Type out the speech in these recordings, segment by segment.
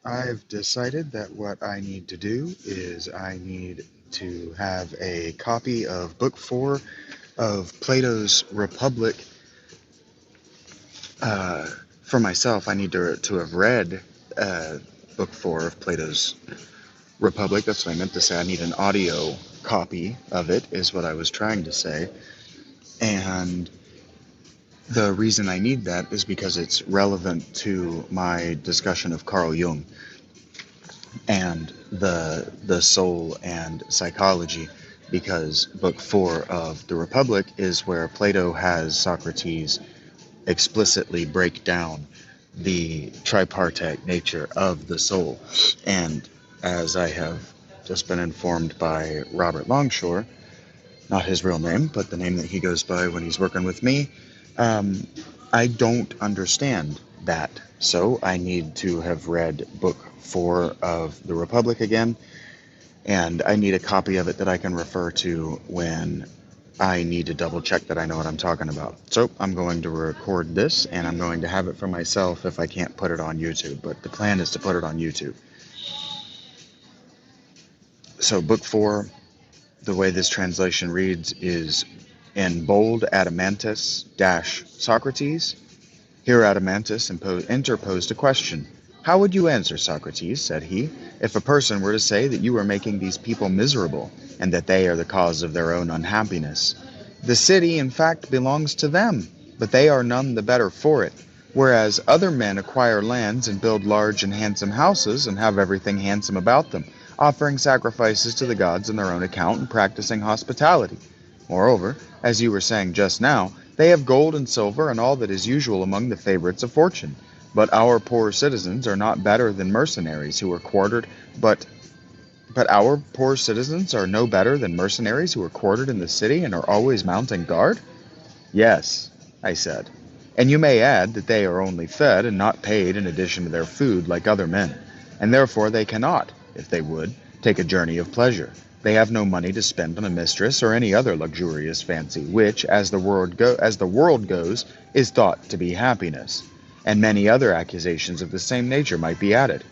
I've decided that what I need to do is I need to have a copy of Book 4 of Plato's Republic uh, for myself. I need to have read Book 4 of Plato's Republic. That's what I meant to say. I need an audio copy of it, is what I was trying to say. And the reason I need that is because it's relevant to my discussion of Carl Jung and the soul and psychology, because book 4 of the Republic is where Plato has Socrates explicitly break down the tripartite nature of the soul. And as I have just been informed by Robert Longshore, not his real name, but the name that he goes by when he's working with me, um, I don't understand that. So I need to have read book 4 of the Republic again, and I need a copy of it that I can refer to when I need to double check that I know what I'm talking about. So I'm going to record this, and I'm going to have it for myself if I can't put it on YouTube, but the plan is to put it on YouTube. So book 4, the way this translation reads is in bold Adamantus dash Socrates. Here Adamantus interposed a question. How would you answer, Socrates, said he, if a person were to say that you are making these people miserable, and that they are the cause of their own unhappiness? The city, in fact, belongs to them, but they are none the better for it, whereas other men acquire lands and build large and handsome houses and have everything handsome about them, offering sacrifices to the gods on their own account and practicing hospitality. Moreover, as you were saying just now, they have gold and silver and all that is usual among the favorites of fortune. But our poor citizens are not better than mercenaries who are quartered, but our poor citizens are no better than mercenaries who are quartered in the city and are always mounting guard? Yes, I said. And you may add that they are only fed and not paid in addition to their food like other men, and therefore they cannot, if they would, take a journey of pleasure. They have no money to spend on a mistress or any other luxurious fancy, which, as the world goes, is thought to be happiness. And many other accusations of the same nature might be added.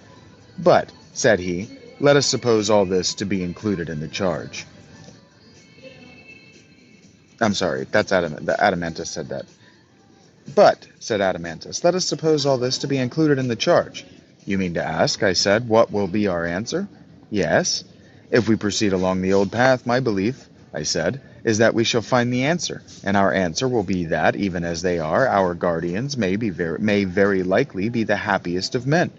But, said he, let us suppose all this to be included in the charge. I'm sorry, that's Adamantus said that. But, said Adamantus, let us suppose all this to be included in the charge. You mean to ask, I said, what will be our answer? Yes. If we proceed along the old path, my belief, I said, is that we shall find the answer, and our answer will be that, even as they are, our guardians may very likely be the happiest of men,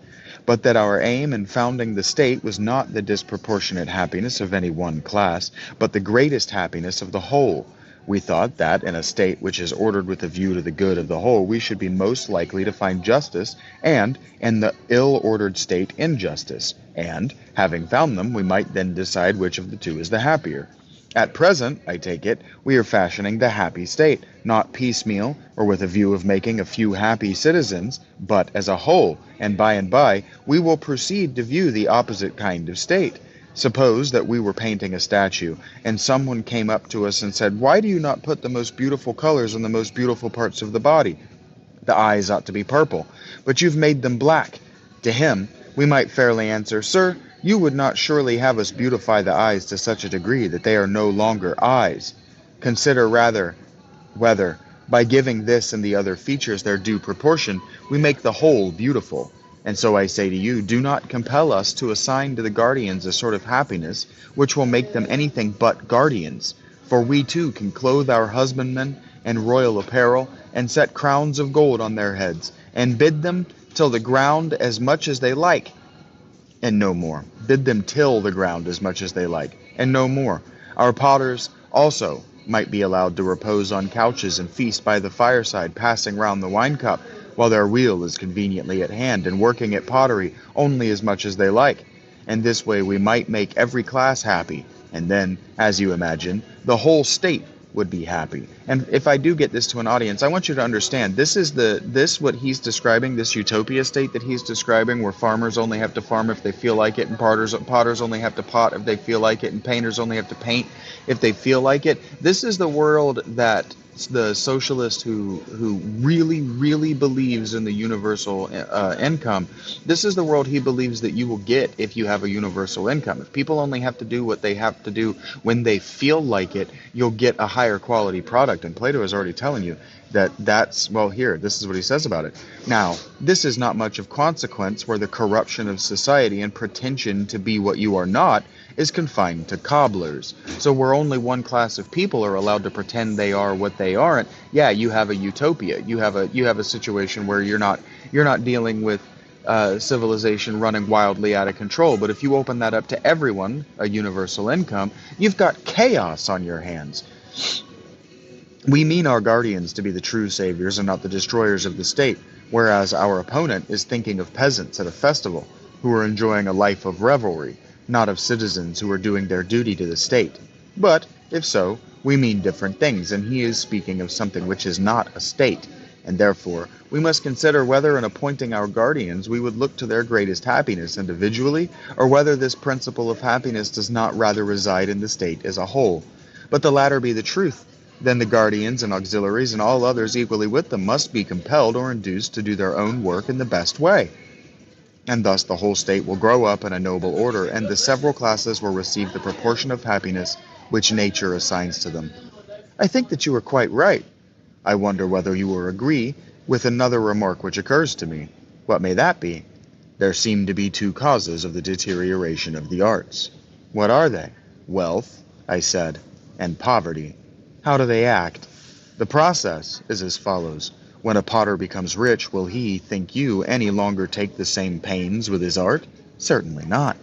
but that our aim in founding the state was not the disproportionate happiness of any one class, but the greatest happiness of the whole. We thought that, in a state which is ordered with a view to the good of the whole, we should be most likely to find justice, and, in the ill-ordered state, injustice, and, having found them, we might then decide which of the two is the happier. At present, I take it, we are fashioning the happy state, not piecemeal, or with a view of making a few happy citizens, but as a whole, and by, we will proceed to view the opposite kind of state. Suppose that we were painting a statue, and someone came up to us and said, why do you not put the most beautiful colors on the most beautiful parts of the body? The eyes ought to be purple, but you've made them black. To him, we might fairly answer, sir, you would not surely have us beautify the eyes to such a degree that they are no longer eyes. Consider rather whether, by giving this and the other features their due proportion, we make the whole beautiful. And so I say to you, do not compel us to assign to the guardians a sort of happiness which will make them anything but guardians. For we too can clothe our husbandmen in royal apparel, and set crowns of gold on their heads, and bid them till the ground as much as they like, and no more. Bid them till the ground as much as they like, and no more. Our potters also might be allowed to repose on couches and feast by the fireside, passing round the wine cup, while their wheel is conveniently at hand, and working at pottery only as much as they like. And this way we might make every class happy, and then, as you imagine, the whole state would be happy, And if I do get this to an audience, I want you to understand what he's describing, this utopia state that he's describing, where farmers only have to farm if they feel like it, and potters only have to pot if they feel like it, and painters only have to paint if they feel like it. This is the world that the socialist who really believes in the universal income. This is the world he believes that you will get if you have a universal income. If people only have to do what they have to do when they feel like it, you'll get a higher quality product. And Plato is already telling you here, this is what he says about it. Now, this is not much of consequence, where the corruption of society and pretension to be what you are not is confined to cobblers. So where only one class of people are allowed to pretend they are what they aren't, yeah, you have a utopia. You have a situation where you're not dealing with civilization running wildly out of control. But if you open that up to everyone, a universal income, you've got chaos on your hands. We mean our guardians to be the true saviors and not the destroyers of the state, whereas our opponent is thinking of peasants at a festival who are enjoying a life of revelry, not of citizens who are doing their duty to the state. But, if so, we mean different things, and he is speaking of something which is not a state, and therefore we must consider whether in appointing our guardians we would look to their greatest happiness individually, or whether this principle of happiness does not rather reside in the state as a whole. But the latter be the truth, then the guardians and auxiliaries and all others equally with them must be compelled or induced to do their own work in the best way. And thus the whole state will grow up in a noble order, and the several classes will receive the proportion of happiness which nature assigns to them. I think that you are quite right. I wonder whether you will agree with another remark which occurs to me. What may that be? There seem to be two causes of the deterioration of the arts. What are they? Wealth, I said, and poverty. How do they act? The process is as follows. When a potter becomes rich, will he, think you, any longer take the same pains with his art? Certainly not.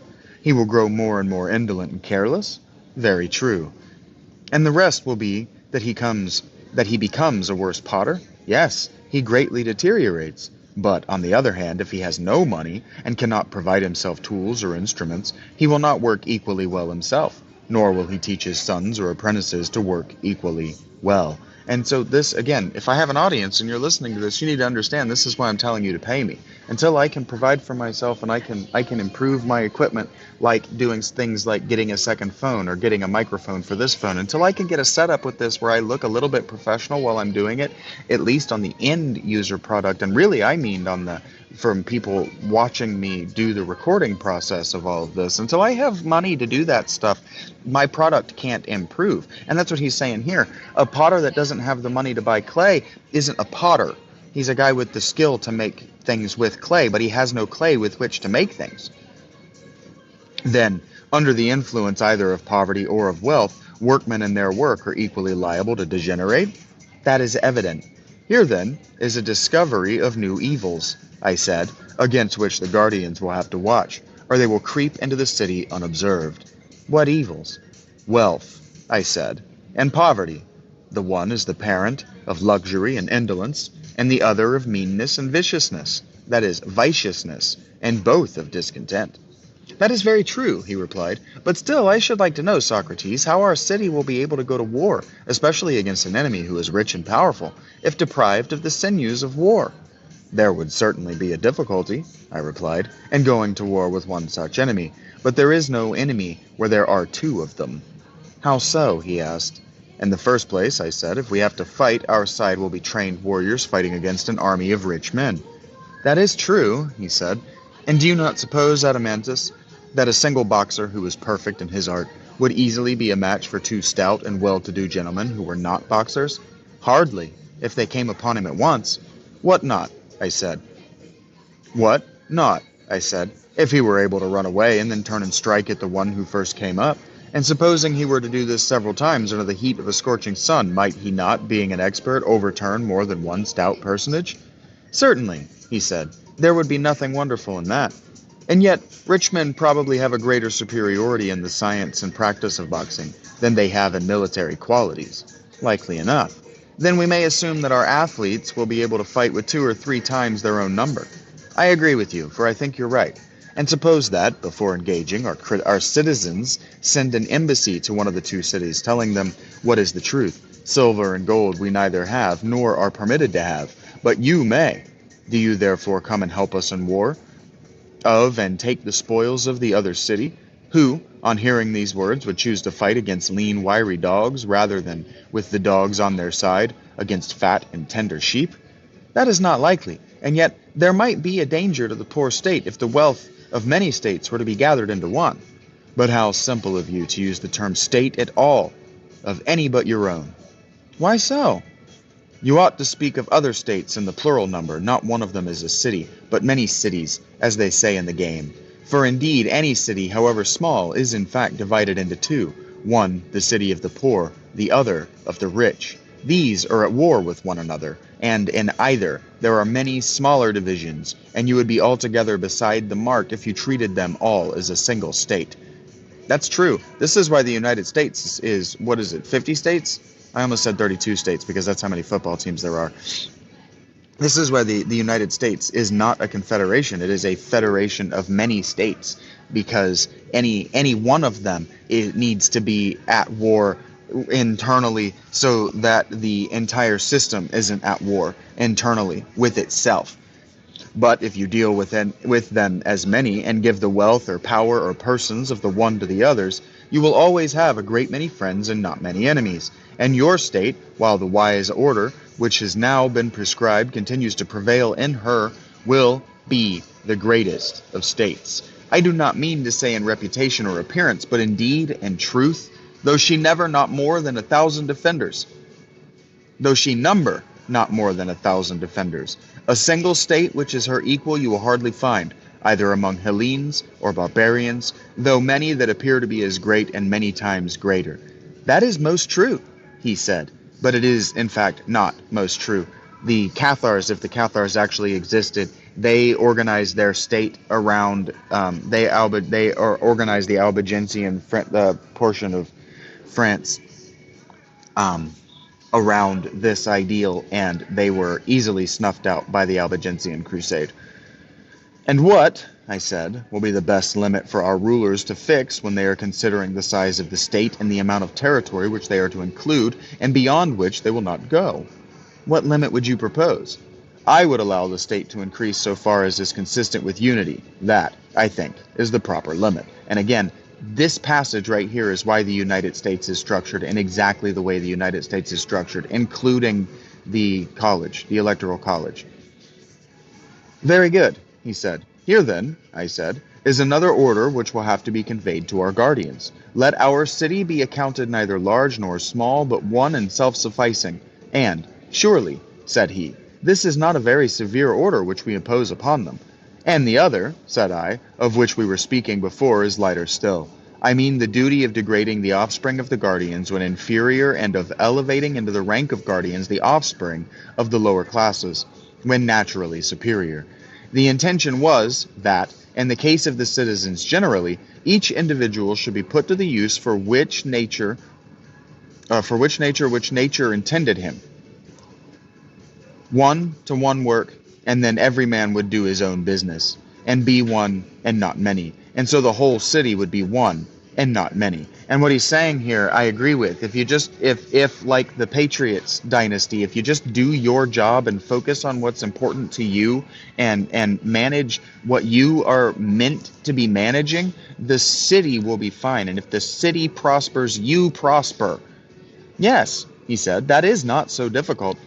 He will grow more and more indolent and careless? Very true. And the rest will be that he becomes a worse potter? Yes, he greatly deteriorates. But, on the other hand, if he has no money and cannot provide himself tools or instruments, he will not work equally well himself, nor will he teach his sons or apprentices to work equally well. And so this, again, if I have an audience and you're listening to this, you need to understand this is why I'm telling you to pay me. Until I can provide for myself and I can improve my equipment, like doing things like getting a second phone or getting a microphone for this phone, until I can get a setup with this where I look a little bit professional while I'm doing it, at least on the end user product, and really I mean from people watching me do the recording process of all of this. Until I have money to do that stuff, my product can't improve. And that's what he's saying here. A potter that doesn't have the money to buy clay isn't a potter. He's a guy with the skill to make things with clay, but he has no clay with which to make things. Then, under the influence either of poverty or of wealth, workmen in their work are equally liable to degenerate. That is evident. Here, then, is a discovery of new evils, I said, against which the guardians will have to watch, or they will creep into the city unobserved. What evils? Wealth, I said, and poverty. The one is the parent of luxury and indolence, and the other of meanness and viciousness, that is, viciousness, and both of discontent. That is very true, he replied, but still I should like to know, Socrates, how our city will be able to go to war, especially against an enemy who is rich and powerful, if deprived of the sinews of war. There would certainly be a difficulty, I replied, in going to war with one such enemy, but there is no enemy where there are two of them. How so? He asked. In the first place, I said, if we have to fight, our side will be trained warriors fighting against an army of rich men. That is true, he said. And do you not suppose, Adeimantus, that a single boxer who is perfect in his art would easily be a match for two stout and well-to-do gentlemen who were not boxers? Hardly, if they came upon him at once. What not? I said. What not? I said, if he were able to run away and then turn and strike at the one who first came up. And supposing he were to do this several times under the heat of a scorching sun, might he not, being an expert, overturn more than one stout personage? Certainly, he said. There would be nothing wonderful in that. And yet, rich men probably have a greater superiority in the science and practice of boxing than they have in military qualities. Likely enough. Then we may assume that our athletes will be able to fight with 2 or 3 times their own number. I agree with you, for I think you're right. And suppose that, before engaging, our citizens send an embassy to one of the two cities, telling them what is the truth. Silver and gold we neither have nor are permitted to have, but you may. Do you therefore come and help us in war of and take the spoils of the other city? Who, on hearing these words, would choose to fight against lean, wiry dogs rather than with the dogs on their side against fat and tender sheep? That is not likely, and yet there might be a danger to the poor state if the wealth of many states were to be gathered into one. But how simple of you to use the term state at all, of any but your own. Why so? You ought to speak of other states in the plural number. Not one of them is a city, but many cities, as they say in the game. For indeed any city, however small, is in fact divided into two. One, the city of the poor, the other, of the rich. These are at war with one another, and in either there are many smaller divisions, and you would be altogether beside the mark if you treated them all as a single state. That's true. This is why the United States is, 50 states? I almost said 32 states because that's how many football teams there are. This is why the United States is not a confederation. It is a federation of many states, because any one of them needs to be at war internally so that the entire system isn't at war internally with itself. But if you deal with them as many and give the wealth or power or persons of the one to the others, you will always have a great many friends and not many enemies. And your state, while the wise order which has now been prescribed continues to prevail in her, will be the greatest of states. I do not mean to say in reputation or appearance, but in deed and truth, though she never not more than 1,000 defenders. Though she number not more than 1,000 defenders. A single state which is her equal you will hardly find, either among Hellenes or barbarians, though many that appear to be as great and many times greater. That is most true, he said, but it is in fact not most true. The Cathars, if the Cathars actually existed, they organized their state around, they organized the Albigensian portion of France around this ideal, and they were easily snuffed out by the Albigensian Crusade. And what, I said, will be the best limit for our rulers to fix when they are considering the size of the state and the amount of territory which they are to include, and beyond which they will not go? What limit would you propose? I would allow the state to increase so far as is consistent with unity. That, I think, is the proper limit. And again, this passage right here is why the United States is structured in exactly the way the United States is structured, including the college, the Electoral College. Very good, he said. Here then, I said, is another order which will have to be conveyed to our guardians. Let our city be accounted neither large nor small, but one and self-sufficing. And, surely, said he, this is not a very severe order which we impose upon them. And the other, said I, of which we were speaking before, is lighter still. I mean the duty of degrading the offspring of the guardians when inferior, and of elevating into the rank of guardians the offspring of the lower classes when naturally superior. The intention was that, in the case of the citizens generally, each individual should be put to the use for which nature intended him. One to one work, and then every man would do his own business, and be one and not many. And so the whole city would be one and not many. And what he's saying here, I agree with. If like the Patriots dynasty, if you just do your job and focus on what's important to you and manage what you are meant to be managing, the city will be fine. And if the city prospers, you prosper. Yes, he said, that is not so difficult.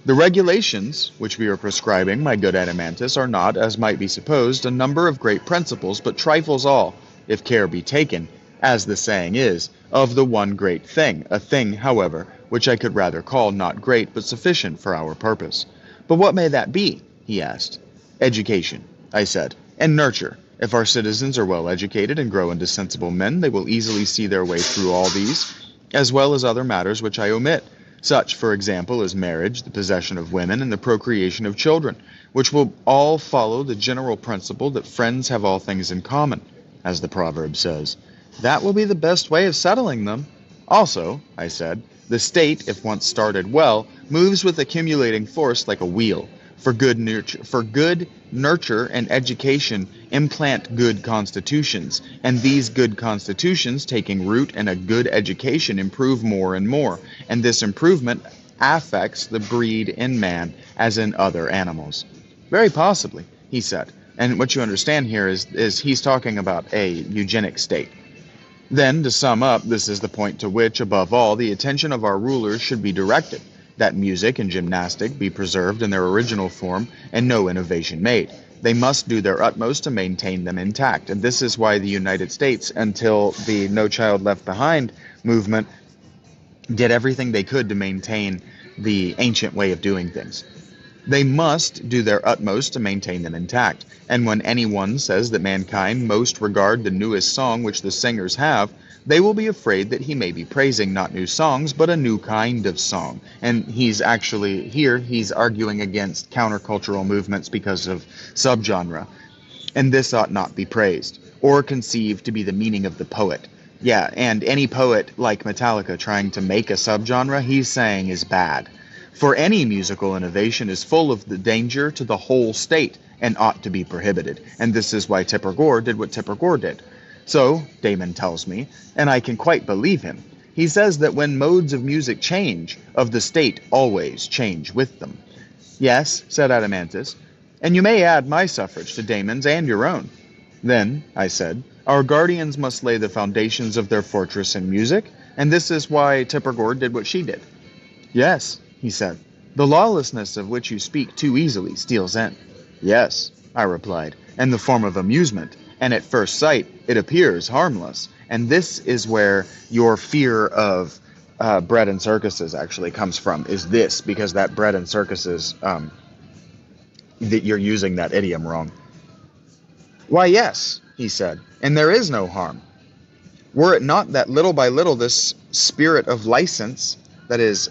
The regulations which we are prescribing, my good Adeimantus, are not, as might be supposed, a number of great principles, but trifles all, if care be taken, as the saying is, of the one great thing, a thing, however, which I could rather call not great, but sufficient for our purpose. But what may that be? He asked. Education, I said, and nurture. If our citizens are well educated and grow into sensible men, they will easily see their way through all these, as well as other matters which I omit. Such, for example, as marriage, the possession of women, and the procreation of children, which will all follow the general principle that friends have all things in common, as the proverb says. That will be the best way of settling them. Also, I said, the state, if once started well, moves with accumulating force like a wheel. For good nurture and education implant good constitutions, and these good constitutions, taking root in a good education, improve more and more, and this improvement affects the breed in man as in other animals. Very possibly, he said. And what you understand here is he's talking about a eugenic state. Then, to sum up, this is the point to which, above all, the attention of our rulers should be directed, that music and gymnastic be preserved in their original form and no innovation made. They must do their utmost to maintain them intact, and this is why the United States, until the No Child Left Behind movement, did everything they could to maintain the ancient way of doing things. They must do their utmost to maintain them intact, and when anyone says that mankind most regard the newest song which the singers have, they will be afraid that he may be praising not new songs, but a new kind of song. And he's arguing against countercultural movements because of subgenre. And this ought not be praised, or conceived to be the meaning of the poet. Yeah, and any poet like Metallica trying to make a subgenre, he's saying is bad. For any musical innovation is full of the danger to the whole state and ought to be prohibited. And this is why Tipper Gore did what Tipper Gore did. So, Damon tells me, and I can quite believe him, he says that when modes of music change, of the state always change with them. Yes, said Adeimantus, and you may add my suffrage to Damon's and your own. Then, I said, our guardians must lay the foundations of their fortress in music, and this is why Tipper Gore did what she did. Yes, he said, the lawlessness of which you speak too easily steals in. Yes, I replied, in the form of amusement, and at first sight it appears harmless. And this is where your fear of bread and circuses actually comes from, is this, because that bread and circuses, that you're using that idiom wrong. Why, yes, he said, and there is no harm. Were it not that little by little this spirit of license, that is,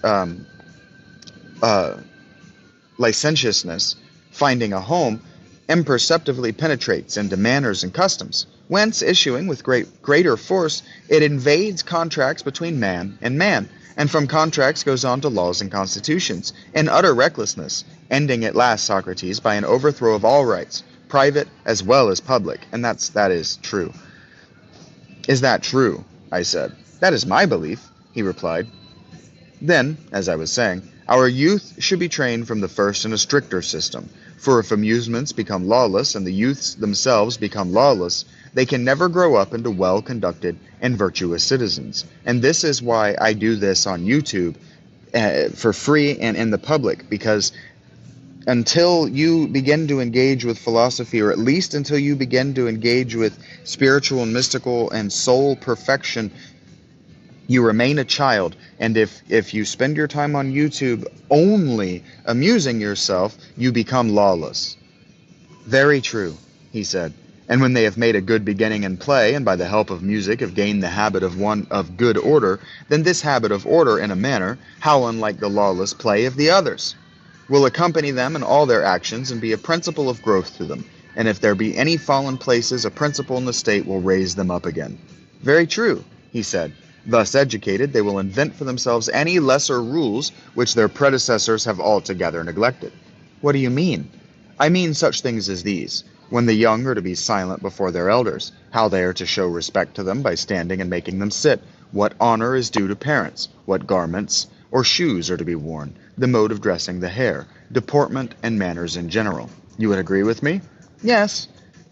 licentiousness, finding a home, imperceptibly penetrates into manners and customs, whence, issuing with greater force, it invades contracts between man, and from contracts goes on to laws and constitutions, in utter recklessness, ending at last, Socrates, by an overthrow of all rights, private as well as public, and that is true. Is that true? I said. That is my belief, he replied. Then, as I was saying, our youth should be trained from the first in a stricter system, for if amusements become lawless and the youths themselves become lawless, they can never grow up into well-conducted and virtuous citizens. And this is why I do this on YouTube for free and in the public, because until you begin to engage with philosophy, or at least until you begin to engage with spiritual and mystical and soul perfection, you remain a child. And if you spend your time on YouTube only amusing yourself, you become lawless. Very true, he said. And when they have made a good beginning in play, and by the help of music have gained the habit of good order, then this habit of order, in a manner, how unlike the lawless play of the others, will accompany them in all their actions and be a principle of growth to them. And if there be any fallen places, a principle in the state will raise them up again. Very true, he said. Thus educated, they will invent for themselves any lesser rules which their predecessors have altogether neglected. What do you mean? I mean such things as these. When the young are to be silent before their elders, how they are to show respect to them by standing and making them sit, what honor is due to parents, what garments or shoes are to be worn, the mode of dressing the hair, deportment and manners in general. You would agree with me? Yes.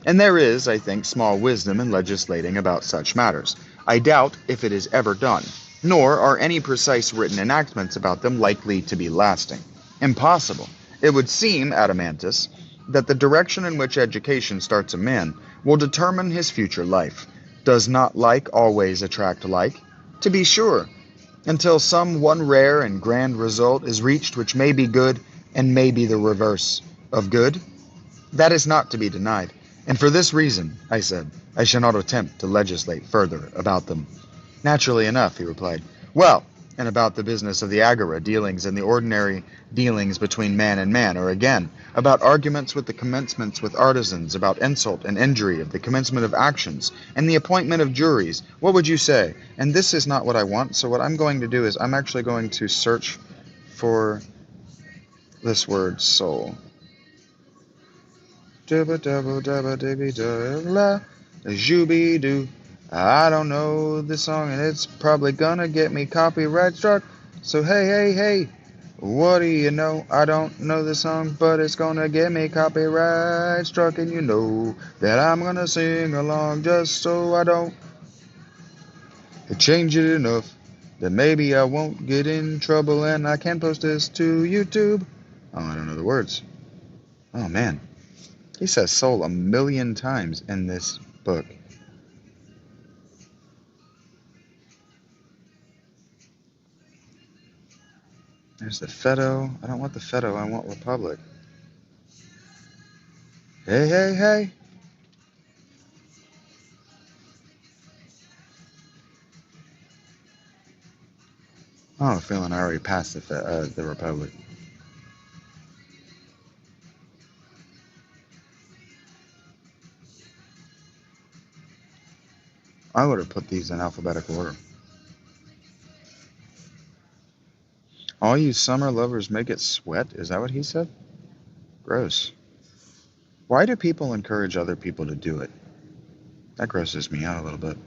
And there is, I think, small wisdom in legislating about such matters. I doubt if it is ever done, nor are any precise written enactments about them likely to be lasting. Impossible. It would seem, Adeimantus, that the direction in which education starts a man will determine his future life. Does not like always attract like? To be sure, until some one rare and grand result is reached which may be good and may be the reverse of good. That is not to be denied. And for this reason, I said, I shall not attempt to legislate further about them. Naturally enough, he replied. Well, and about the business of the agora dealings and the ordinary dealings between man and man, or again, about arguments with the commencements with artisans, about insult and injury of the commencement of actions, and the appointment of juries, what would you say? And this is not what I want, so what I'm going to do is I'm actually going to search for this word, soul. Dibba dabba dabba dibby dabba jooby doo. I don't know this song and it's probably gonna get me copyright struck. So hey, hey, hey, what do you know? I don't know this song, but it's gonna get me copyright struck, and you know that I'm gonna sing along just so I don't change it enough that maybe I won't get in trouble and I can post this to YouTube. Oh, I don't know the words. Oh man, he says soul a million times in this book. There's the Fedo. I don't want the Fedo, I want Republic. Hey, hey, hey. Oh, I have a feeling I already passed the Republic. I would have put these in alphabetical order. All you summer lovers make it sweat? Is that what he said? Gross. Why do people encourage other people to do it? That grosses me out a little bit.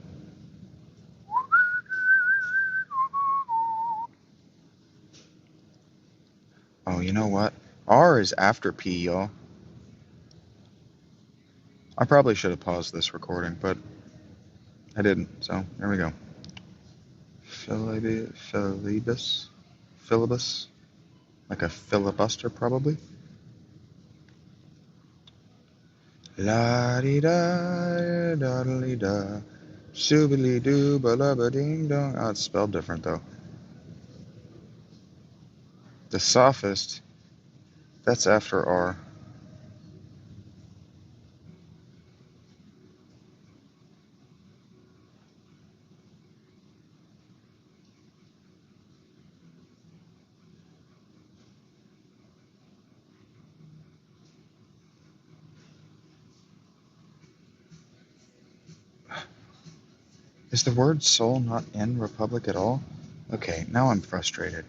Oh, you know what? R is after P, y'all. I probably should have paused this recording, but I didn't, so there we go. Filibus? Filibus? Like a filibuster, probably? La-dee-da, da-dee-da, shoo-be-lee-doo, ba-la-ba-ding-dong. Oh, it's spelled different, though. The sophist, that's after R. Is the word soul not in Republic at all? Okay, now I'm frustrated.